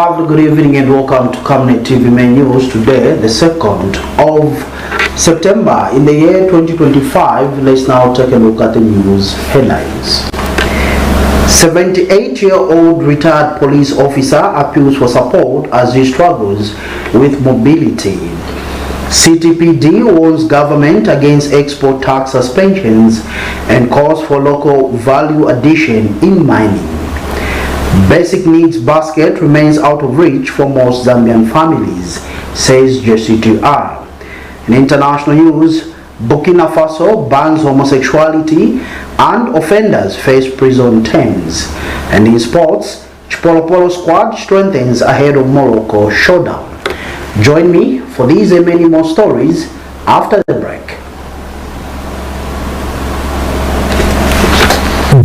Lovely good evening and welcome to Camnet TV main news today, the 2nd of September in the year 2025. Let's now take a look at the news headlines. 78-year-old retired police officer appeals for support as he struggles with mobility. CTPD warns government against export tax suspensions and calls for local value addition in mining. Basic needs basket remains out of reach for most Zambian families, says JCTR. In international news, Burkina Faso bans homosexuality and offenders face prison terms. And in sports, CHIPOLOPOLO squad strengthens ahead of Morocco showdown. Join me for these and many more stories after the break.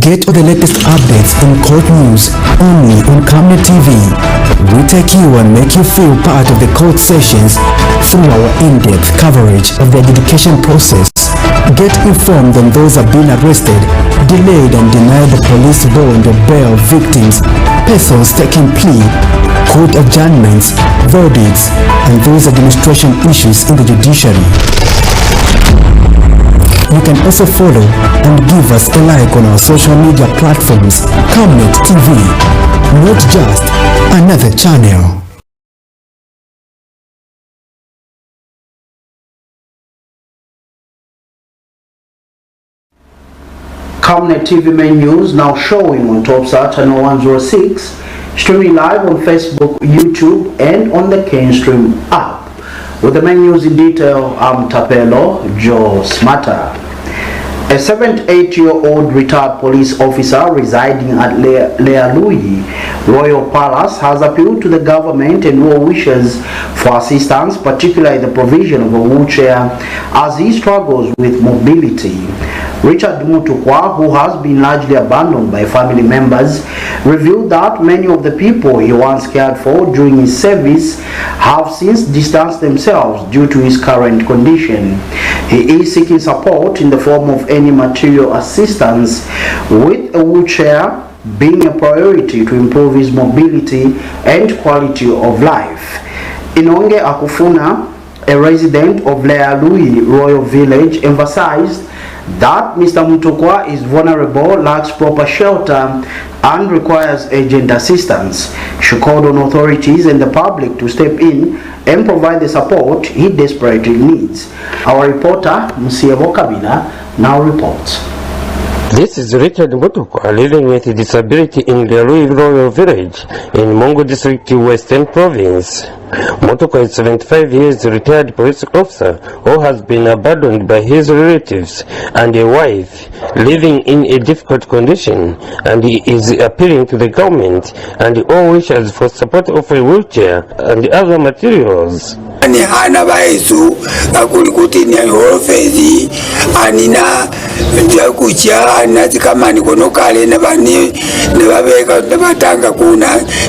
Get all the latest updates and court news only on Camnet TV. We take you and make you feel part of the court sessions through our in-depth coverage of the adjudication process. Get informed on those who have been arrested, delayed and denied the police bond or bail victims, persons taking plea, court adjournments, verdicts, and those administration issues in the judiciary. You can also follow and give us a like on our social media platforms, Camnet TV, not just another channel. Camnet TV main news now showing on Topsat channel 106, streaming live on Facebook, YouTube, and on the Kenstream app. With the main news in detail, I'm Tapelo Joe Smarter. A 78-year-old retired police officer residing at Lealui Royal Palace has appealed to the government and well wishes for assistance, particularly the provision of a wheelchair as he struggles with mobility. Richard Mutukwa, who has been largely abandoned by family members, revealed that many of the people he once cared for during his service have since distanced themselves due to his current condition. He is seeking support in the form of any material assistance, with a wheelchair being a priority to improve his mobility and quality of life. Inonge Akufuna, a resident of Lealui Royal Village, emphasized that Mr. Mutukwa is vulnerable, lacks proper shelter, and requires urgent assistance. She called on authorities and the public to step in and provide the support he desperately needs. Our reporter, Msievo Kabila, now reports. This is Richard Mutukwa, living with a disability in the Royal Village in Mongo District, Western Province. Mutukwa is 75 years retired police officer who has been abandoned by his relatives and a wife, living in a difficult condition, and he is appealing to the government and all wishes for support of a wheelchair and other materials. Ni hana baisu akulikuti ni ofezi anina nja kucha nati kama ni kono kale na bani ne babeka batanga kuna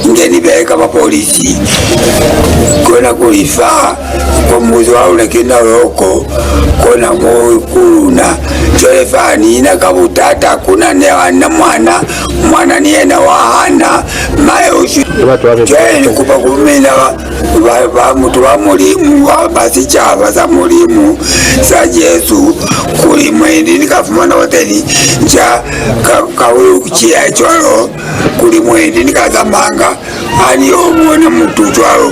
ngeni beka ba polisi kona kuifa kwa muzo au lekina roko kona kuna jolefani na kabutata kuna ne wana mwana ni ena wahana mayo jeni kupakumina ba mutu wa mulimu basi chava za mulimu za Yesu kuli mwendi nikafumana hoteli nja kawe kuchia chwalo kuli mwendi nikazamanga ani omwana mutu chwalo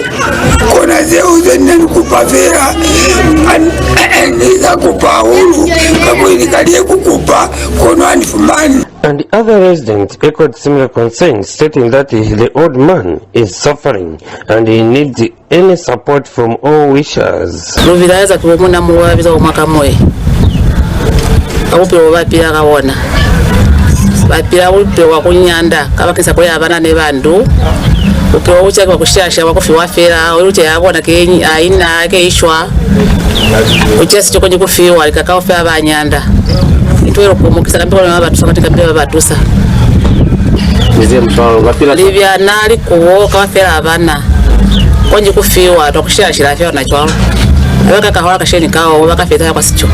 kona zeuze nikupavera niza kupa hulu kakwe nikalie kukupa kono anifumani. And the other residents echoed similar concerns, stating that the old man is suffering and he needs any support from all wishers. Ruvilaza kuwemuna muwabiza umwaka moe. Akupewa bapira kawona. Bapira upewa kunyanda. Kaba kisa kwa abana ne bandu. Upewa uche kwa kushasha wakufi wafera. Uche yabona kenyi aina keishwa. Uche sicho kwenye kufiwa alikakao fea banyanda. Ntuwero kumukisa kambi kwa mabatusa katika mbele mabatusa. Livia nali kuwoka wafera abana. Kwenye kufiwa tukushashira afya na chwalo. weka kahora kasheni kao waka feta kwa sicho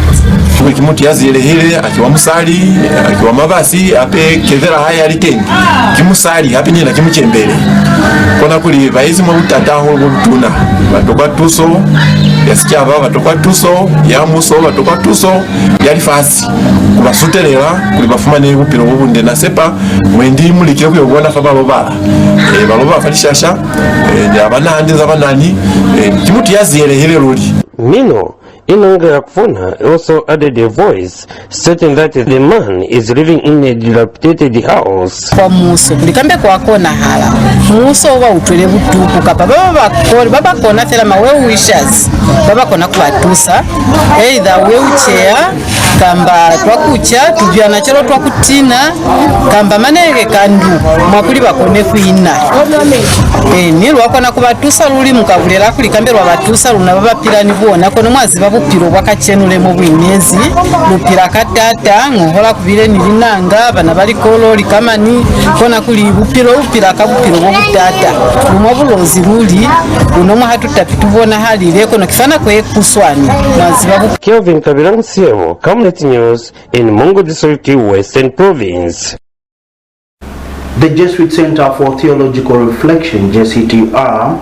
buli kimu yazirehire akiwa musali akiwa mabasi ape kevera haya alitengi kimusali ape nyina kimuchembere kona kuli baizi mu butataho butuna batokwa tuso yasikyaba batokwa tuso yamuso batokwa tuso yali fasi kubasuterera kuli bafuma ne bupiro bubunde na sepa mwendi mulikire kuyobona fa baloba baloba falishasha abanandi zabanani kimu yazirehire luli Mino Inongera Kufuna also added a voice stating that the man is living in a dilapidated house. Kwa muso kulikambe kwa kona hala muso wa utwele butuku kapa baba kona tela ma well wishers baba kona kwatusa either wheelchair kamba twakucha tuvyana chero twakutina kamba manege kandu mwakuli bakone kuina ni lwakona kubatusa luli mukabulera kulikambe lwa batusa luna baba pilani bona kono mwazi bupiro bwakachenule mu bwinyezi lupira katata ngohola kubire nilinanga bana bali kololi kamani kona kuli bupiro upira kabupiro bw'ubutata lumwa bulozi luli unomwe hatutapitubona halire kono kifana kwe kuswani naziba Kelvin Kabirangu Siemo, Camnet News in Mungo District, Western Province. The Jesuit Center for Theological Reflection, JCTR,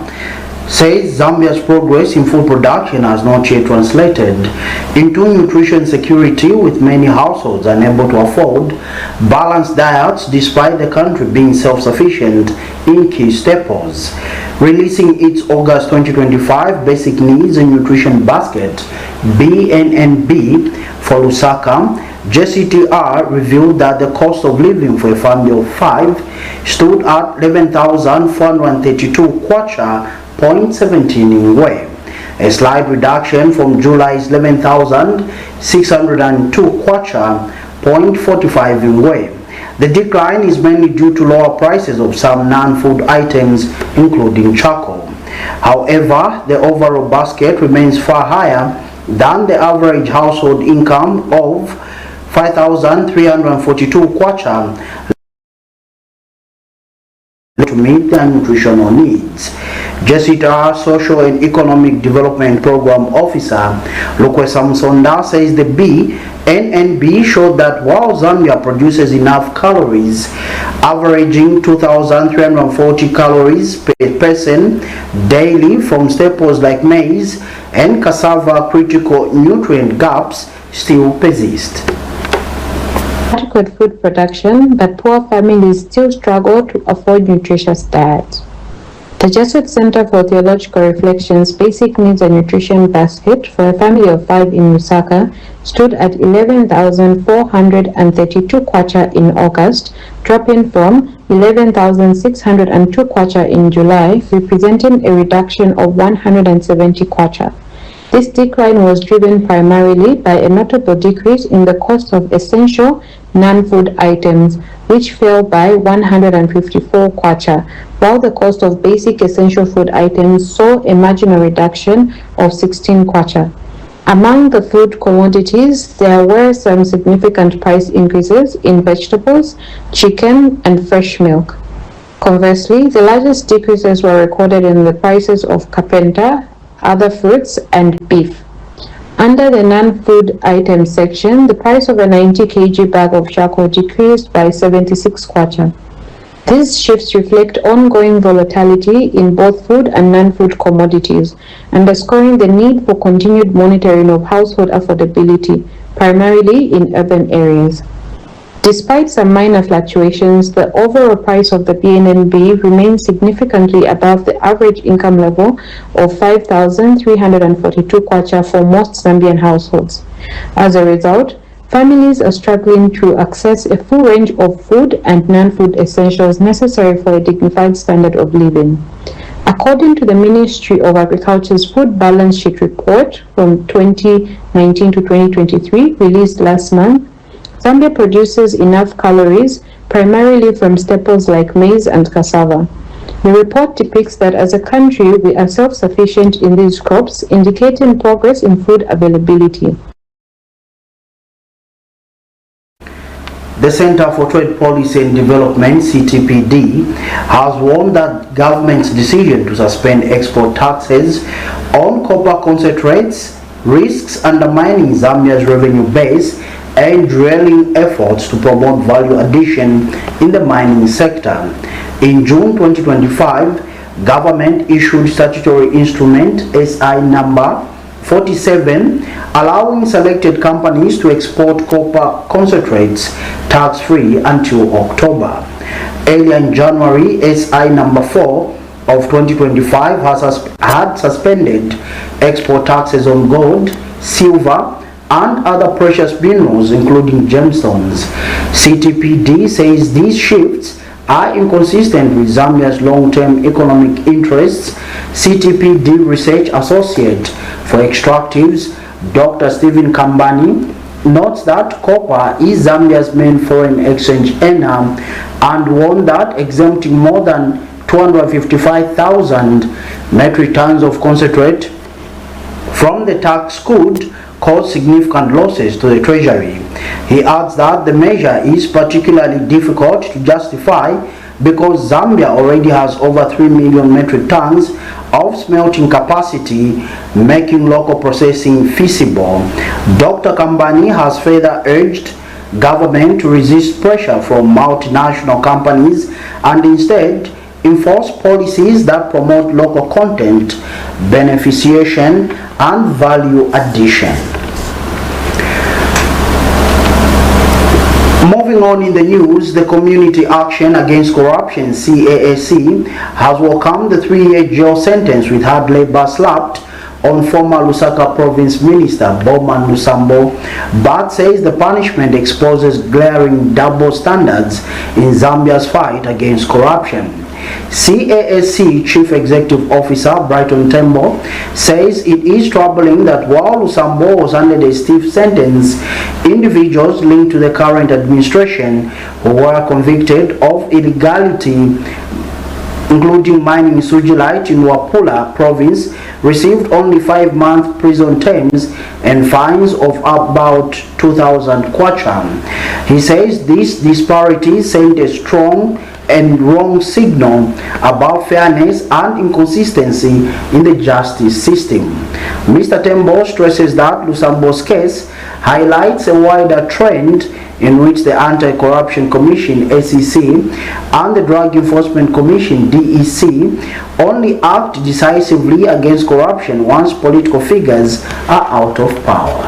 says Zambia's progress in food production has not yet translated into nutrition security, with many households unable to afford balanced diets despite the country being self-sufficient in key staples. Releasing its August 2025 Basic Needs and Nutrition Basket (BNNB) for Lusaka, JCTR revealed that the cost of living for a family of 5 stood at 11,432 kwacha, 0.17 in Way, a slight reduction from July's 11,602 kwacha, 0.45 in Way. The decline is mainly due to lower prices of some non-food items, including charcoal. However, the overall basket remains far higher than the average household income of 5,342 kwacha to meet their nutritional needs. JCTR Social and Economic Development Program Officer Lukwesa Msonda says the BNNB showed that while Zambia produces enough calories, averaging 2,340 calories per person daily from staples like maize and cassava, critical nutrient gaps still persist. Adequate food production, but poor families still struggle to afford nutritious diets. The Jesuit Center for Theological Reflection's Basic Needs and Nutrition Basket for a family of 5 in Lusaka stood at 11,432 kwacha in August, dropping from 11,602 kwacha in July, representing a reduction of 170 kwacha. This decline was driven primarily by a notable decrease in the cost of essential non-food items, which fell by 154 kwacha, while the cost of basic essential food items saw a marginal reduction of 16 kwacha. Among the food commodities, there were some significant price increases in vegetables, chicken, and fresh milk. Conversely, the largest decreases were recorded in the prices of carpenter, other fruits, and beef. Under the non-food items section, the price of a 90 kg bag of charcoal decreased by 76 kwacha. These shifts reflect ongoing volatility in both food and non-food commodities, underscoring the need for continued monitoring of household affordability, primarily in urban areas. Despite some minor fluctuations, the overall price of the BNNB remains significantly above the average income level of 5,342 kwacha for most Zambian households. As a result, families are struggling to access a full range of food and non-food essentials necessary for a dignified standard of living. According to the Ministry of Agriculture's Food Balance Sheet report from 2019 to 2023, released last month, Zambia produces enough calories, primarily from staples like maize and cassava. The report depicts that as a country, we are self-sufficient in these crops, indicating progress in food availability. The Center for Trade Policy and Development, CTPD, has warned that government's decision to suspend export taxes on copper concentrates risks undermining Zambia's revenue base and derailing efforts to promote value addition in the mining sector. In June 2025, government issued statutory instrument SI number 47, allowing selected companies to export copper concentrates tax-free until October. Earlier in January, SI number 4 of 2025 had suspended export taxes on gold, silver, and other precious minerals, including gemstones. CTPD says these shifts are inconsistent with Zambia's long-term economic interests. CTPD Research Associate for Extractives, Dr. Stephen Kambani, notes that copper is Zambia's main foreign exchange earner and warned that exempting more than 255,000 metric tons of concentrate from the tax could cause significant losses to the treasury. He adds that the measure is particularly difficult to justify because Zambia already has over 3 million metric tons of smelting capacity, making local processing feasible. Dr. Kambani has further urged government to resist pressure from multinational companies and instead enforce policies that promote local content, beneficiation, and value addition. Moving on in the news, the Community Action Against Corruption CAAC has welcomed the 3-year jail sentence with hard labor slapped on former Lusaka Province Minister Bowman Lusambo, but says the punishment exposes glaring double standards in Zambia's fight against corruption. CAAC Chief Executive Officer Brighton Tembo says it is troubling that while Lusambo was under a stiff sentence, individuals linked to the current administration who were convicted of illegality, including mining sugilite in Wapula Province, received only 5-month prison terms and fines of about 2,000 kwacha. He says this disparity sent a strong and wrong signal about fairness and inconsistency in the justice system. Mr. Tembo stresses that Lusambo's case highlights a wider trend in which the Anti-Corruption Commission (SEC) and the Drug Enforcement Commission (DEC) only act decisively against corruption once political figures are out of power.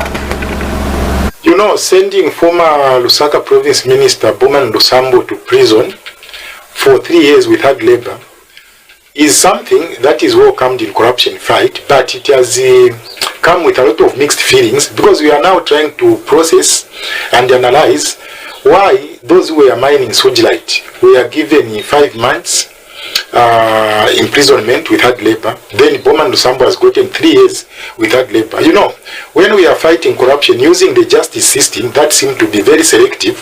You know, sending former Lusaka Province Minister Bowman Lusambo to prison for 3 years with hard labor is something that is welcomed in corruption fight, but it has come with a lot of mixed feelings because we are now trying to process and analyze why those who were mining sugilite were given 5 months imprisonment with hard labor. Then Bowman Lusambo has gotten 3 years with hard labor. You know, when we are fighting corruption using the justice system that seems to be very selective,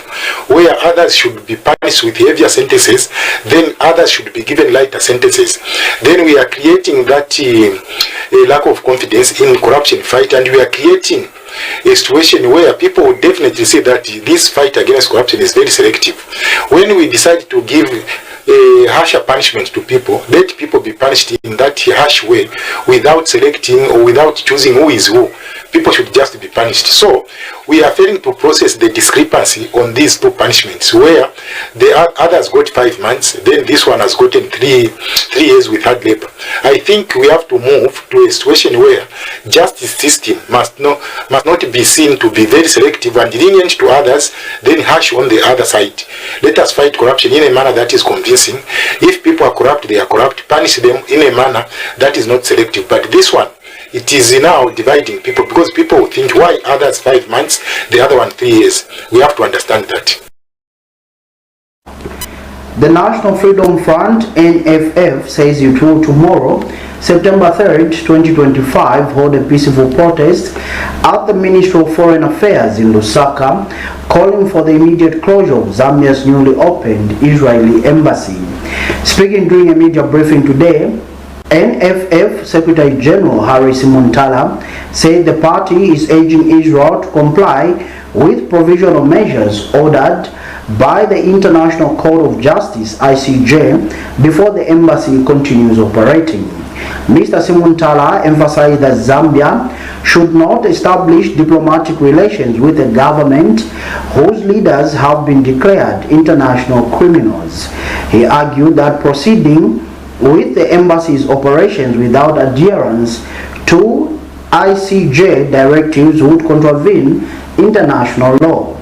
where others should be punished with heavier sentences, then others should be given lighter sentences, then we are creating that a lack of confidence in corruption fight, and we are creating a situation where people would definitely say that this fight against corruption is very selective. When we decide to give a harsher punishment to people, let people be punished in that harsh way without selecting or without choosing who is who. People should just be punished. So we are failing to process the discrepancy on these two punishments, where the others got 5 months, then this one has gotten 3 years with hard labor. I think we have to move to a situation where justice system must not be seen to be very selective and lenient to others, then harsh on the other side. Let us fight corruption in a manner that is convincing. If people are corrupt, they are corrupt. Punish them in a manner that is not selective. But this one, it is now dividing people because people will think, why others 5 months, the other one 3 years? We have to understand that. The National Freedom Front (NFF) says it will tomorrow, September 3rd, 2025, hold a peaceful protest at the Ministry of Foreign Affairs in Lusaka, calling for the immediate closure of Zambia's newly opened Israeli embassy. Speaking during a media briefing today, NFF Secretary General Harry Simuntala said the party is urging Israel to comply with provisional measures ordered by the International Court of Justice (ICJ) before the embassy continues operating. Mr. Simuntala emphasized that Zambia should not establish diplomatic relations with a government whose leaders have been declared international criminals. He argued that proceeding with the embassy's operations without adherence to ICJ directives would contravene international law.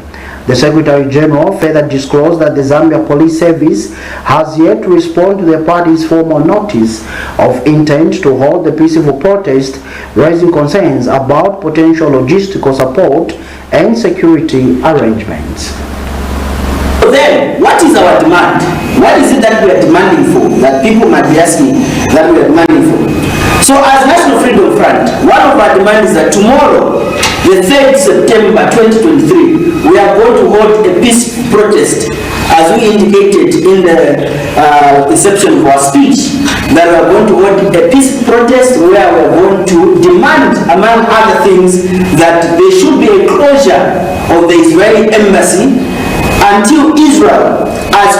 The Secretary General further disclosed that the Zambia Police Service has yet to respond to the party's formal notice of intent to hold the peaceful protest, raising concerns about potential logistical support and security arrangements. Then, what is our demand? What is it that we are demanding for? That people might be asking that we are demanding for. So as National Freedom Front, one of our demands is that tomorrow, the 3rd September 2023, we are going to hold a peaceful protest, as we indicated in the inception of our speech, that we are going to hold a peaceful protest where we are going to demand, among other things, that there should be a closure of the Israeli embassy until Israel has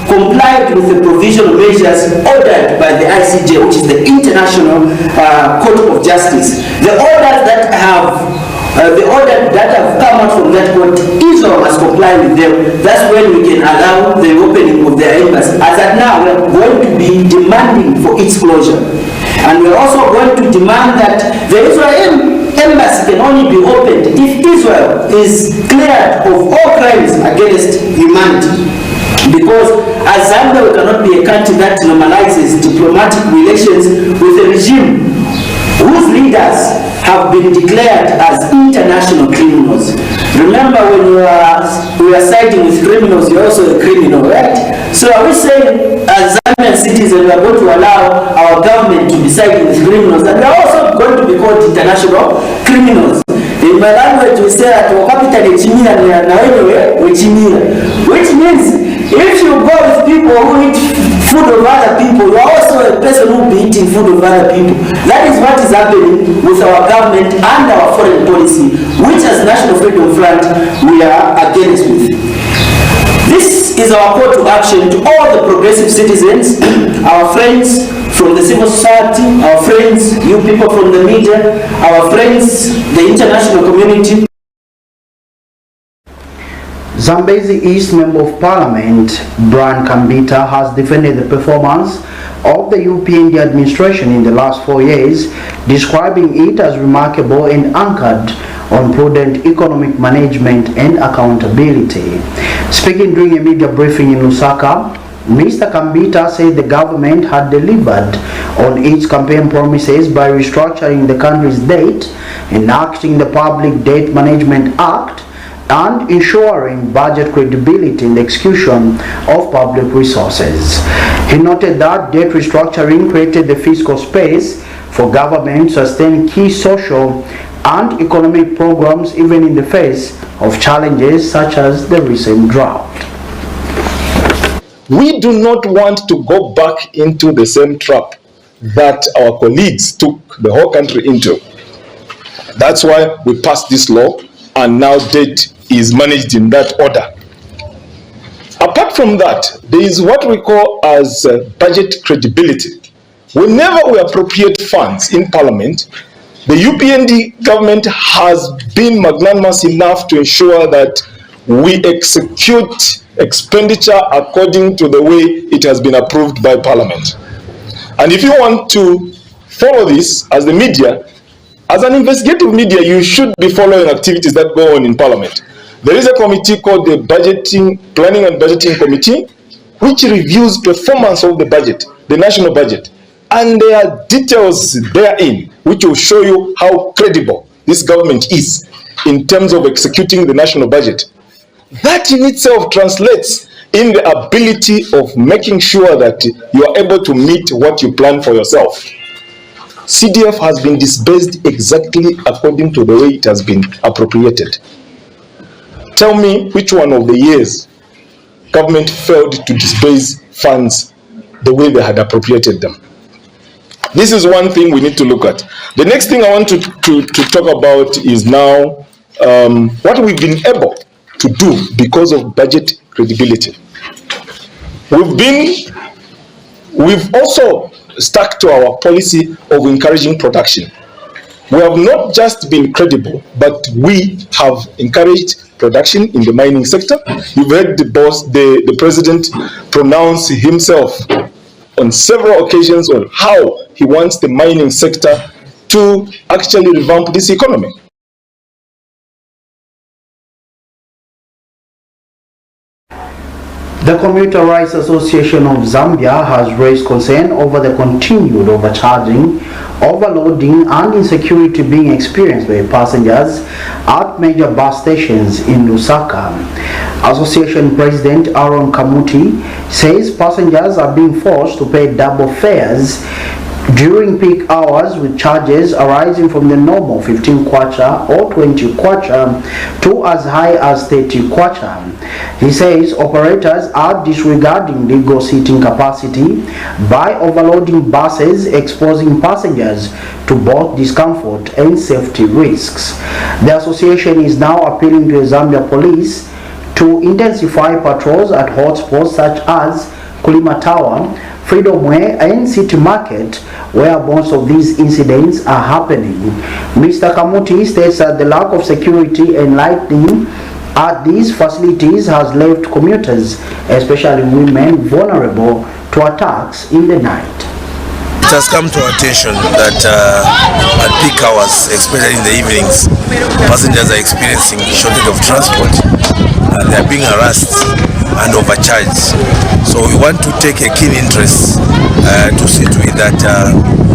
complied with the provisional measures ordered by the ICJ, which is the International Court of Justice. The orders that have come out from that court, Israel must comply with them. That's when we can allow the opening of their embassy. As at now, we are going to be demanding for its closure. And we are also going to demand that the Israeli embassy can only be opened if Israel is cleared of all crimes against humanity. Because as Zambia, we cannot be a country that normalizes diplomatic relations with a regime whose leaders have been declared as international criminals. Remember, when we are siding with criminals, you're also a criminal, right? So are we saying, as Zambian citizens, we are going to allow our government to be siding with criminals, and we are also going to be called international criminals? In my language, we say that which means if you go with people who eat food of other people, you are also a person who will be eating food of other people. That is what is happening with our government and our foreign policy, which as National Freedom Front we are against with. This is our call to action to all the progressive citizens, our friends from the civil society, our friends, you people from the media, our friends, the international community. Zambezi East Member of Parliament, Brian Kambita, has defended the performance of the UPND administration in the last 4 years, describing it as remarkable and anchored on prudent economic management and accountability. Speaking during a media briefing in Lusaka, Mr. Kambita said the government had delivered on its campaign promises by restructuring the country's debt, enacting the Public Debt Management Act, and ensuring budget credibility in the execution of public resources. He noted that debt restructuring created the fiscal space for government to sustain key social and economic programs even in the face of challenges such as the recent drought. We do not want to go back into the same trap that our colleagues took the whole country into. That's why we passed this law, and now debt is managed in that order. Apart from that, there is what we call as budget credibility. Whenever we appropriate funds in Parliament, the UPND government has been magnanimous enough to ensure that we execute expenditure according to the way it has been approved by Parliament. And if you want to follow this as the media, as an investigative media, you should be following activities that go on in Parliament. There is a committee called the Planning and Budgeting Committee, which reviews performance of the budget, the national budget. And there are details therein which will show you how credible this government is in terms of executing the national budget. That in itself translates in the ability of making sure that you are able to meet what you plan for yourself. CDF has been disbursed exactly according to the way it has been appropriated. Tell me which one of the years government failed to disburse funds the way they had appropriated them. This is one thing we need to look at. The next thing I want to talk about is now what we've been able to do because of budget credibility. We've also stuck to our policy of encouraging production. We have not just been credible, but we have encouraged production in the mining sector. You've heard the president pronounce himself on several occasions on how he wants the mining sector to actually revamp this economy. The Commuter Rights Association of Zambia has raised concern over the continued overcharging, overloading and insecurity being experienced by passengers at major bus stations in Lusaka. Association President Aaron Kamuti says passengers are being forced to pay double fares during peak hours, with charges arising from the normal 15 kwacha or 20 kwacha to as high as 30 kwacha. He says operators are disregarding legal seating capacity by overloading buses, exposing passengers to both discomfort and safety risks. The association is now appealing to the Zambia police to intensify patrols at hotspots such as Kulima Tower, Freedom Way and City Market, where most of these incidents are happening. Mr. Kamuti states that the lack of security and lighting at these facilities has left commuters, especially women, vulnerable to attacks in the night. It has come to our attention that at peak hours, especially in the evenings, passengers are experiencing shortage of transport and they are being harassed and overcharged. So we want to take a keen interest to see to it that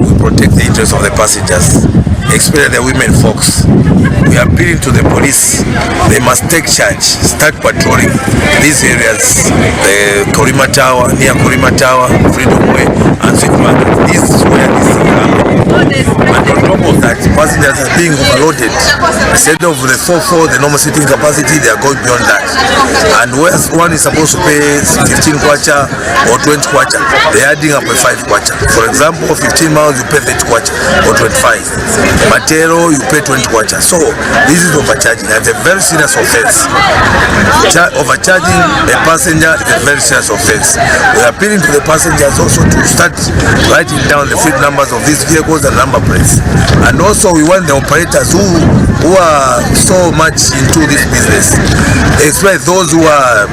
we protect the interests of the passengers, especially the women folks. We are appealing to the police. They must take charge, start patrolling these areas, the Korima Tower, near Korima Tower, Freedom Way and City Market. This is where this is happening. And on top of that, passengers are being overloaded. Instead of the 4-4, the normal seating capacity, they are going beyond that. And where one is supposed to pay 15 kwacha or 20 kwacha, they are adding up a 5 kwacha. For example, 15 miles you pay 30 kwacha or 25. Matero you pay 20 kwacha. So this is overcharging. That's a very serious offense. Overcharging a passenger is a very serious offense. We are appealing to the passengers also to start writing down the fleet numbers of these vehicles and number plates. And also we want the operators who are so much into this business, especially those who are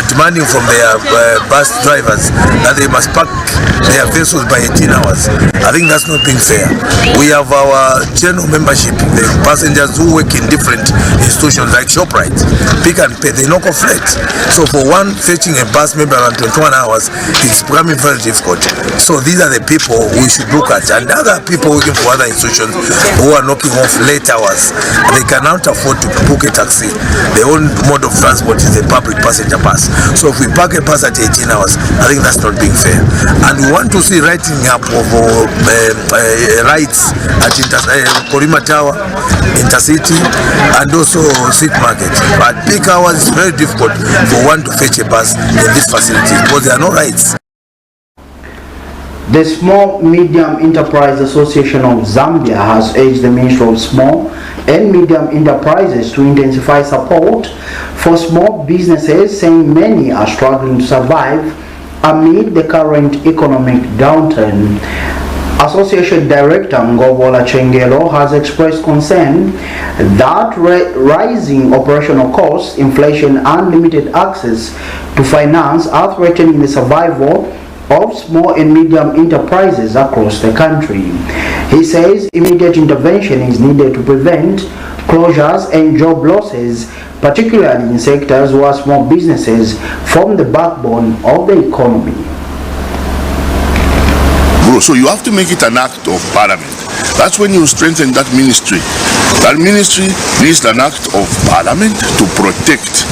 demanding from their bus drivers that they must park their vessels by 18 hours. I think that's not being fair. We have our general membership, the passengers who work in different institutions like ShopRite, Pick and Pay, they knock off late. So for one fetching a bus maybe around 21 hours, it's becoming very difficult. So these are the people we should look at, and other people working for other institutions who are knocking off late hours. They cannot afford to book a taxi. Their own mode of transport is a public passenger bus. So if we park a bus at 18 hours, I think that's not being fair. And we want to see writing up of rights at Korima Tower, Intercity, and also City Market. But peak hours, it's very difficult for one to fetch a bus in this facility because there are no rights. The Small Medium Enterprise Association of Zambia has urged the Ministry of Small and Medium Enterprises to intensify support for small businesses, saying many are struggling to survive amid the current economic downturn. Association Director Ngobola Chengelo has expressed concern that rising operational costs, inflation and limited access to finance are threatening the survival of small and medium enterprises across the country. He says immediate intervention is needed to prevent closures and job losses, particularly in sectors where small businesses form the backbone of the economy. So you have to make it an act of parliament. That's when you strengthen that ministry. That ministry needs an act of parliament to protect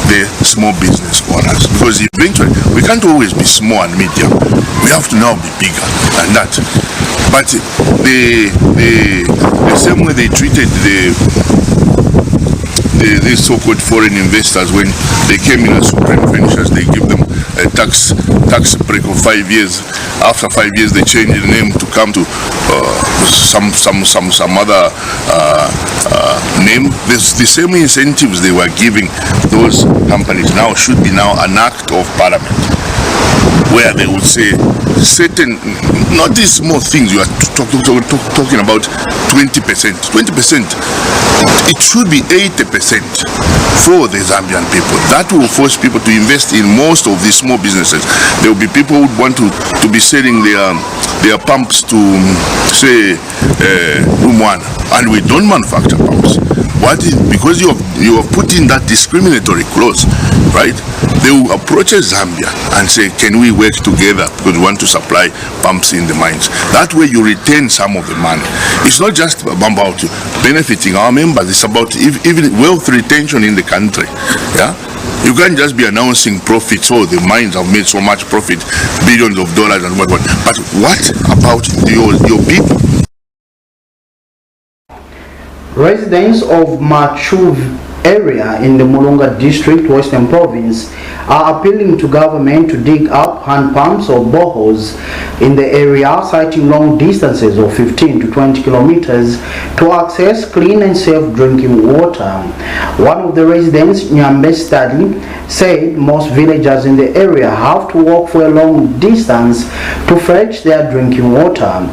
the small business owners, because eventually we can't always be small and medium. We have to now be bigger than that. But the same way they treated these so-called foreign investors when they came in as supreme ventures, they give them a tax break of 5 years. After 5 years, they change the name to come to some other name. The same incentives they were giving those companies now should be now an act of parliament. where they would say certain, not these small things you are talking about, 20%. 20%, it should be 80% for the Zambian people. That will force people to invest in most of these small businesses. There will be people who want to be selling their pumps to, say, Rumwana, and we don't manufacture pumps. Because you have put in that discriminatory clause, right? They will approach Zambia and say, can we work together because we want to supply pumps in the mines? That way you retain some of the money. It's not just about benefiting our members, it's about even wealth retention in the country. Yeah? You can't just be announcing profits, oh, the mines have made so much profit, billions of dollars and whatnot. But what about your people? Residents of Machuv area in the Mulunga district, Western Province, are appealing to government to dig up hand pumps or boreholes in the area, citing long distances of 15 to 20 kilometers to access clean and safe drinking water. One of the residents, Nyambe Study, said most villagers in the area have to walk for a long distance to fetch their drinking water.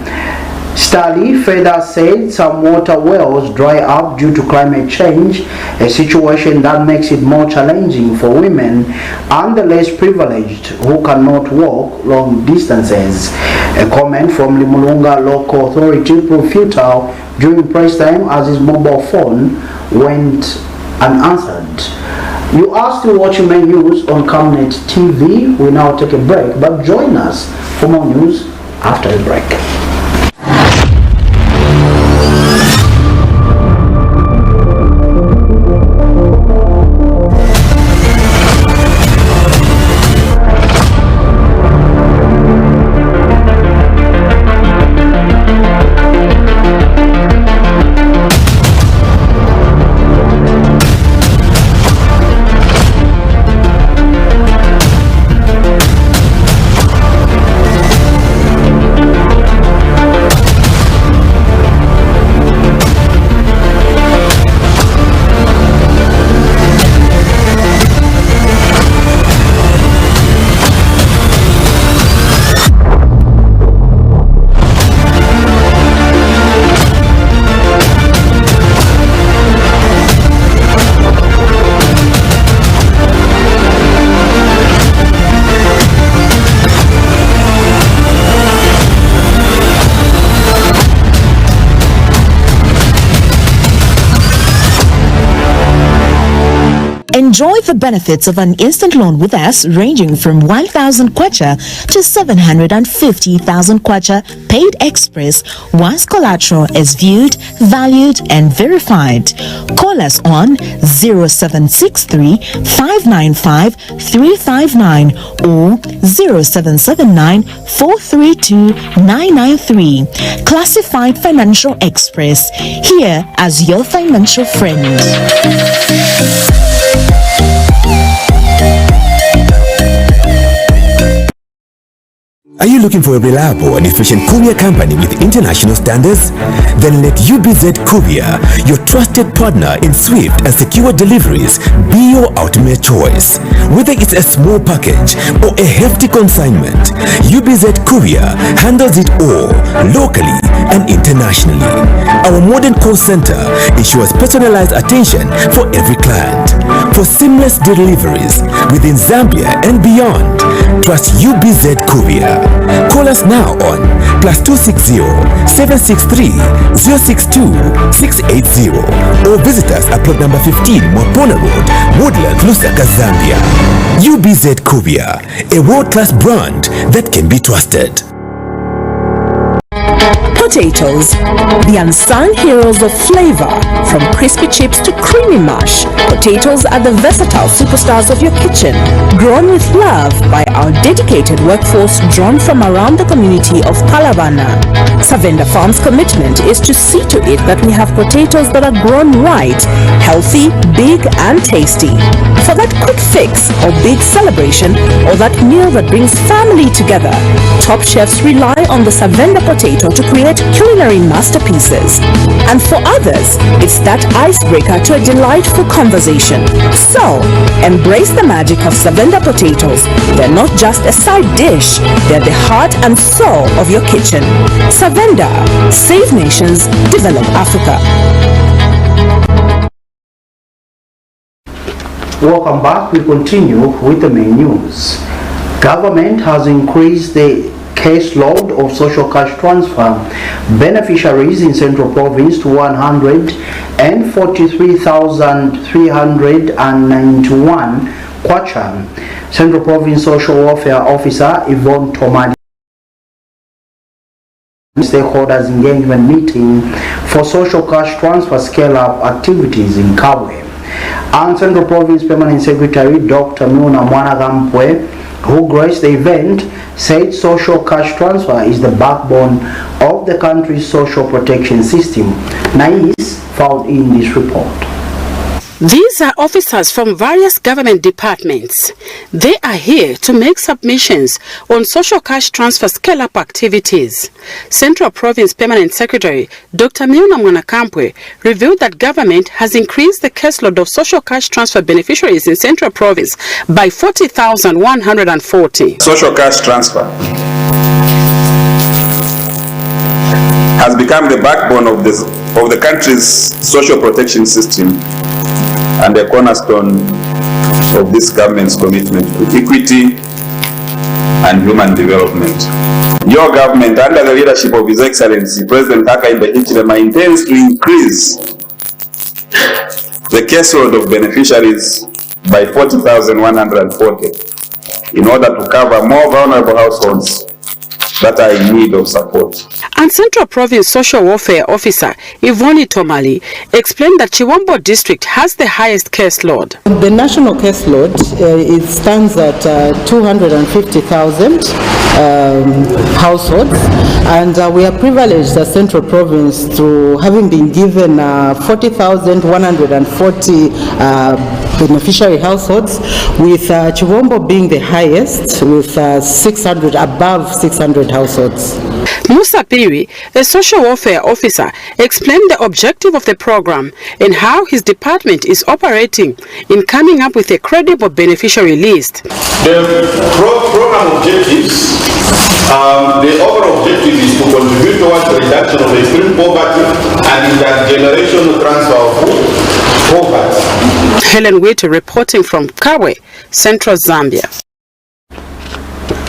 Stali further said some water wells dry up due to climate change, a situation that makes it more challenging for women and the less privileged who cannot walk long distances. A comment from the Mulunga local authority proved futile during press time as his mobile phone went unanswered. You are still watching main news on Camnet TV. We now take a break, but join us for more news after the break. Enjoy the benefits of an instant loan with us ranging from 1,000 kwacha to 750,000 kwacha paid express once collateral is viewed, valued and verified. Call us on 0763 595 359 or 0779 432 993. Classified Financial Express, here as your financial friend. Are you looking for a reliable and efficient courier company with international standards? Then let UBZ Courier, your trusted partner in swift and secure deliveries, be your ultimate choice. Whether it's a small package or a hefty consignment, UBZ Courier handles it all, locally and internationally. Our modern call center ensures personalized attention for every client. For seamless deliveries within Zambia and beyond, trust UBZ Courier. Call us now on +260 763 062 680 or visit us at plot number 15 Mwapona Road, Woodland, Lusaka, Zambia. UBZ Courier, a world-class brand that can be trusted. Potatoes, the unsung heroes of flavor. From crispy chips to creamy mash, potatoes are the versatile superstars of your kitchen. Grown with love by our dedicated workforce drawn from around the community of Palavana. Savenda Farm's commitment is to see to it that we have potatoes that are grown right, healthy, big and tasty. For that quick fix or big celebration or that meal that brings family together, top chefs rely on the Savenda potato to create culinary masterpieces. And for others, it's that icebreaker to a delightful conversation. So, embrace the magic of Savenda potatoes. They're not just a side dish, they're the heart and soul of your kitchen. Savenda, save nations, develop Africa. Welcome back. We continue with the main news. Government has increased the caseload of social cash transfer beneficiaries in Central Province to 143,391 kwacha. Central Province Social Welfare Officer Yvonne Tomali stakeholders engagement meeting for social cash transfer scale-up activities in Kabwe. And Central Province Permanent Secretary Dr. Muna Mwanagampwe, who graced the event, said social cash transfer is the backbone of the country's social protection system. Nais found in this report. These are officers from various government departments. They are here to make submissions on social cash transfer scale-up activities. Central Province Permanent Secretary Dr. Milna Mwanakampwe revealed that government has increased the caseload of social cash transfer beneficiaries in Central Province by 40,140. Social cash transfer has become the backbone of the country's social protection system and the cornerstone of this government's commitment to equity and human development. Your government, under the leadership of His Excellency President Hakainde Hichilema, intends to increase the caseload of beneficiaries by 40,140 in order to cover more vulnerable households that are in need of support. And Central Province Social Welfare Officer Yvonne Tomali explained that Chiwambo District has the highest caseload. The national caseload it stands at 250,000 households, and we are privileged as Central Province through having been given 40,140 beneficiary households, with Chiwambo being the highest with 600, above 600 households. Musa Piri, a social welfare officer, explained the objective of the program and how his department is operating in coming up with a credible beneficiary list. The program objectives, the overall objective is to contribute towards the reduction of extreme poverty and intergenerational transfer of poverty. Helen Witte reporting from Kabwe, Central Zambia.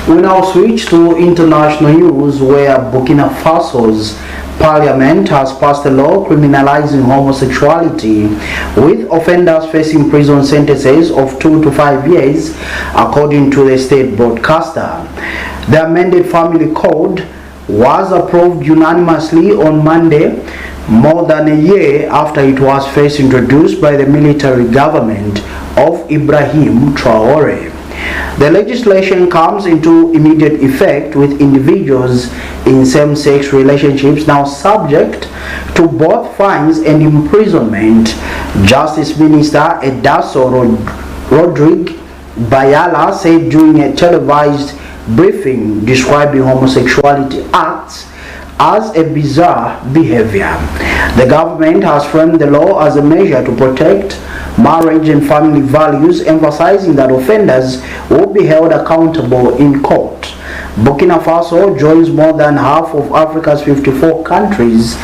We now switch to international news, where Burkina Faso's parliament has passed a law criminalizing homosexuality, with offenders facing prison sentences of 2 to 5 years, according to the state broadcaster. The amended family code was approved unanimously on Monday, more than a year after it was first introduced by the military government of Ibrahim Traore. The legislation comes into immediate effect, with individuals in same-sex relationships now subject to both fines and imprisonment. Justice Minister Edaso Rodrigue Bayala said during a televised briefing describing homosexuality acts as a bizarre behavior. The government has framed the law as a measure to protect marriage and family values, emphasizing that offenders will be held accountable in court. Burkina Faso joins more than half of Africa's 54 countries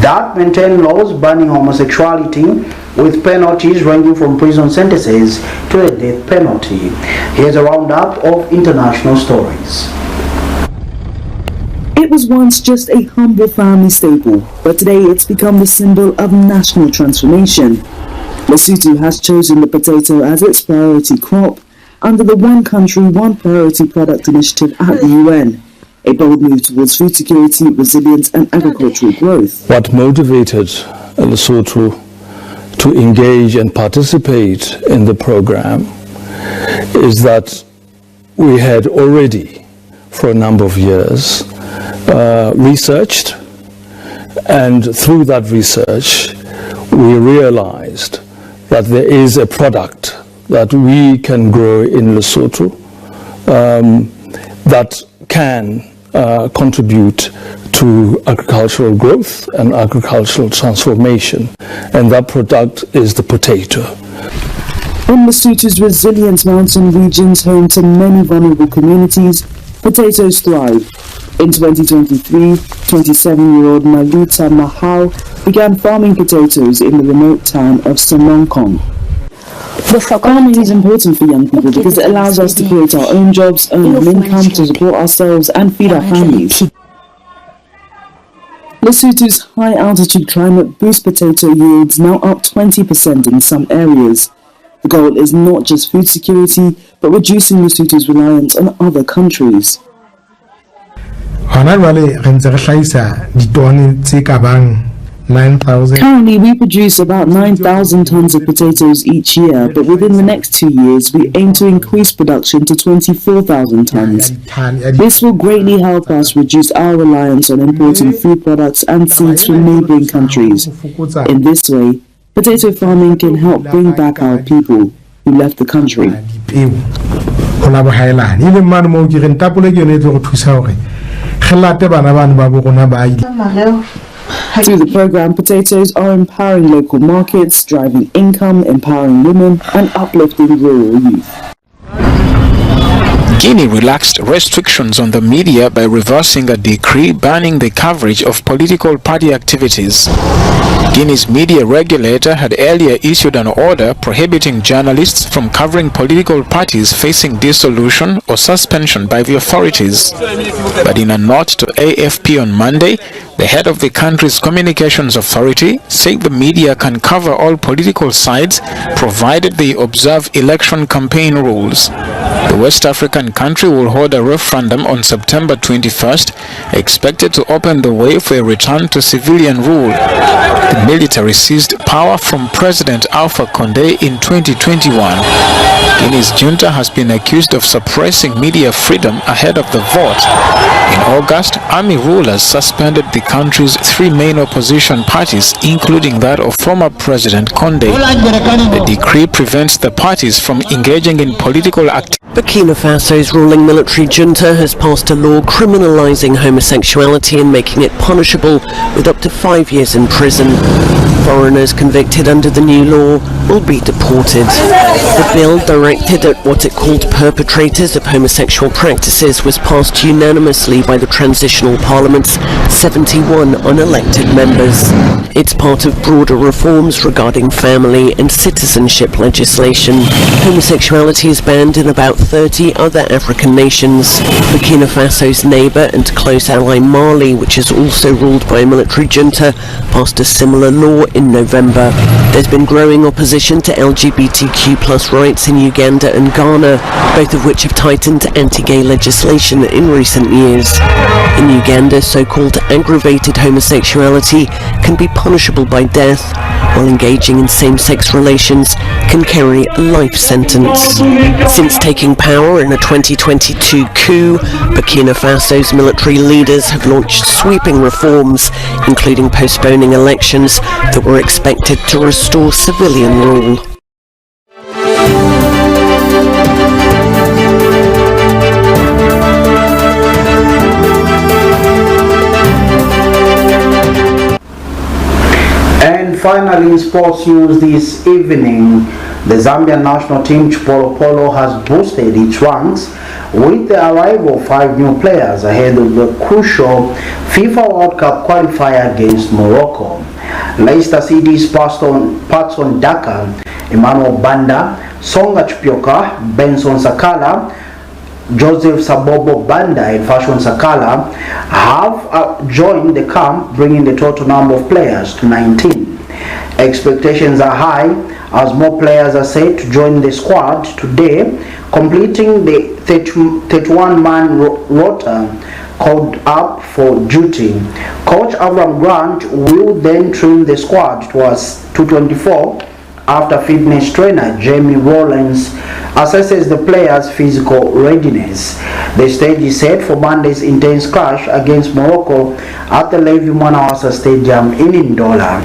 that maintain laws banning homosexuality, with penalties ranging from prison sentences to the death penalty. Here's a roundup of international stories. It was once just a humble family staple, but today it's become the symbol of national transformation. Lesotho has chosen the potato as its priority crop under the One Country, One Priority Product Initiative at the UN, a bold move towards food security, resilience and agricultural growth. What motivated Lesotho to engage and participate in the program is that we had already, for a number of years, researched, and through that research we realized that there is a product that we can grow in Lesotho that can contribute to agricultural growth and agricultural transformation, and that product is the potato. In Lesotho's resilient mountain regions home to many vulnerable communities, potatoes thrive. In 2023, 27-year-old Maluta Mahau began farming potatoes in the remote town of Sononkong. Farming is important for young people because it allows us to create our own jobs, earn an income to support ourselves and feed our families. Lesotho's high-altitude climate boosts potato yields, now up 20% in some areas. The goal is not just food security, but reducing Lesotho's reliance on other countries. Currently, we produce about 9,000 tons of potatoes each year, but within the next 2 years, we aim to increase production to 24,000 tons. This will greatly help us reduce our reliance on importing food products and seeds from neighboring countries. In this way, potato farming can help bring back our people who left the country. Through the program, potatoes are empowering local markets, driving income, empowering women, and uplifting rural youth. Guinea relaxed restrictions on the media by reversing a decree banning the coverage of political party activities. Guinea's media regulator had earlier issued an order prohibiting journalists from covering political parties facing dissolution or suspension by the authorities. But in a note to AFP on Monday, the head of the country's communications authority said the media can cover all political sides provided they observe election campaign rules. The West African country will hold a referendum on September 21st, expected to open the way for a return to civilian rule. The military seized power from President Alpha Condé in 2021. Guinea's junta has been accused of suppressing media freedom ahead of the vote. In August, army rulers suspended the country's 3 main opposition parties, including that of former President Condé. The decree prevents the parties from engaging in political activity. Burkina Faso's ruling military junta has passed a law criminalizing homosexuality and making it punishable with up to 5 years in prison. Foreigners convicted under the new law will be deported. The bill, directed at what it called perpetrators of homosexual practices, was passed unanimously by the transitional parliament's 71 unelected members. It's part of broader reforms regarding family and citizenship legislation. Homosexuality is banned in about 30 other African nations. Burkina Faso's neighbour and close ally Mali, which is also ruled by a military junta, passed a similar law in November. There's been growing opposition to LGBTQ+ rights in Uganda and Ghana, both of which have tightened anti-gay legislation in recent years. In Uganda, so-called aggravated homosexuality can be punishable by death, while engaging in same-sex relations can carry a life sentence. Since taking power in a 2022 coup, Burkina Faso's military leaders have launched sweeping reforms, including postponing elections that were expected to restore civilian rule. And finally, in sports news this evening, the Zambian national team CHIPOLOPOLO has boosted its ranks with the arrival of 5 new players ahead of the crucial FIFA World Cup qualifier against Morocco. Leicester City's Patson Daka, Emmanuel Banda, Songa Chipioka, Benson Sakala, Joseph Sabobo Banda and Fashion Sakala have joined the camp, bringing the total number of players to 19. Expectations are high as more players are set to join the squad today, completing the 31-man roster called up for duty. Coach Avram Grant will then trim the squad towards 224 after fitness trainer Jamie Rollins assesses the players' physical readiness. The stage is set for Monday's intense clash against Morocco at the Levi Mwanawasa Stadium in Ndola.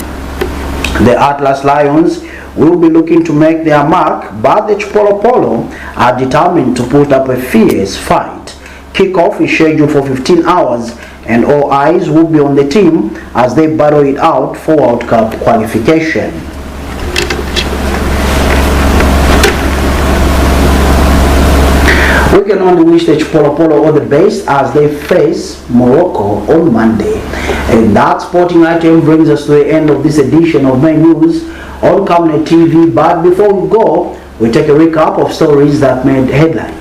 The Atlas Lions will be looking to make their mark, but the Chipolopolo are determined to put up a fierce fight. Kickoff is scheduled for 15 hours and all eyes will be on the team as they battle it out for World Cup qualification. We can only wish the Chipolopolo all the best as they face Morocco on Monday. And that sporting item brings us to the end of this edition of Main News on Camnet TV. But before we go, we take a recap of stories that made headlines.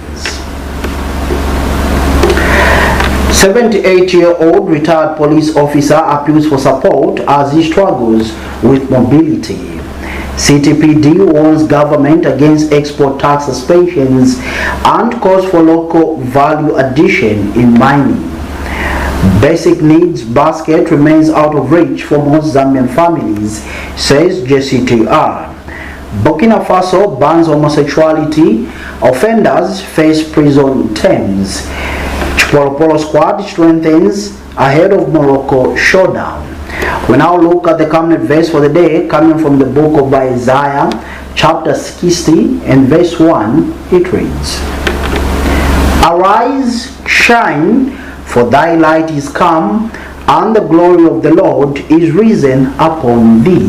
78-year-old retired police officer appeals for support as he struggles with mobility. CTPD warns government against export tax suspensions and calls for local value addition in mining. Basic needs basket remains out of reach for most Zambian families, says JCTR. Burkina Faso bans homosexuality. Offenders face prison terms. Chipolopolo squad strengthens ahead of Morocco showdown. We now look at the Camnet verse for the day, coming from the book of Isaiah, chapter 60 and verse 1. It reads, Arise, shine, for thy light is come, and the glory of the Lord is risen upon thee.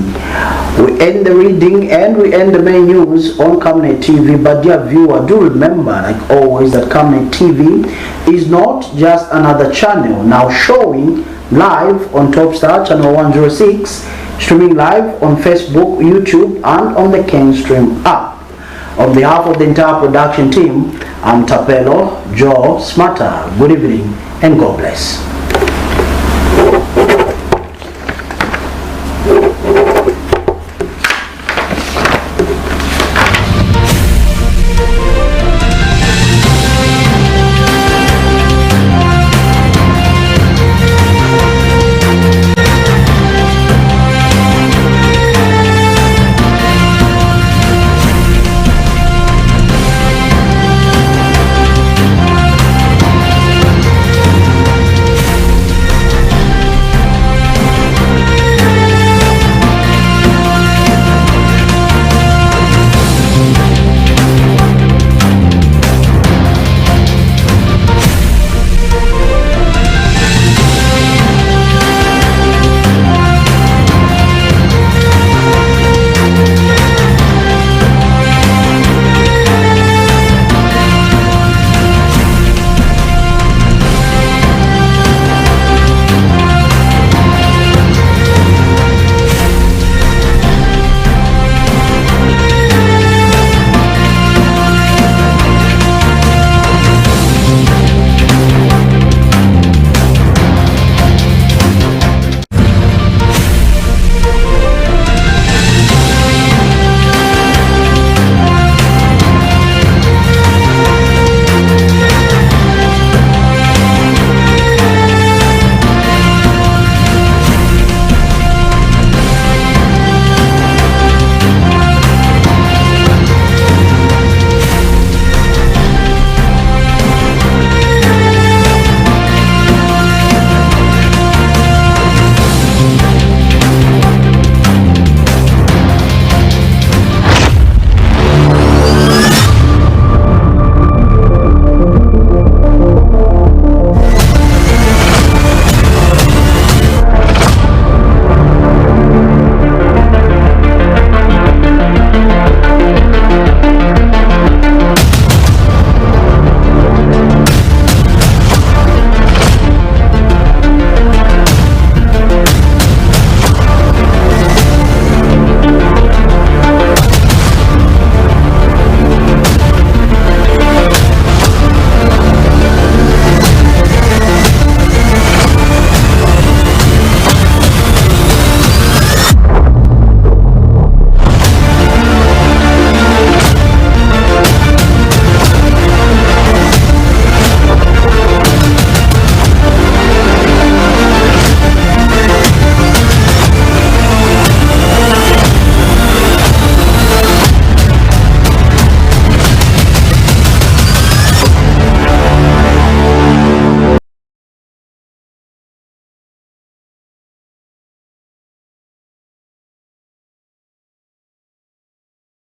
We end the reading and we end the main news on Camnet TV. But dear viewer, do remember, like always, that Camnet TV is not just another channel now showing live on Topstar channel 106, streaming live on Facebook, YouTube, and on the Kenstream app. On behalf of the entire production team, I'm Tapelo Joe Smarter. Good evening and God bless.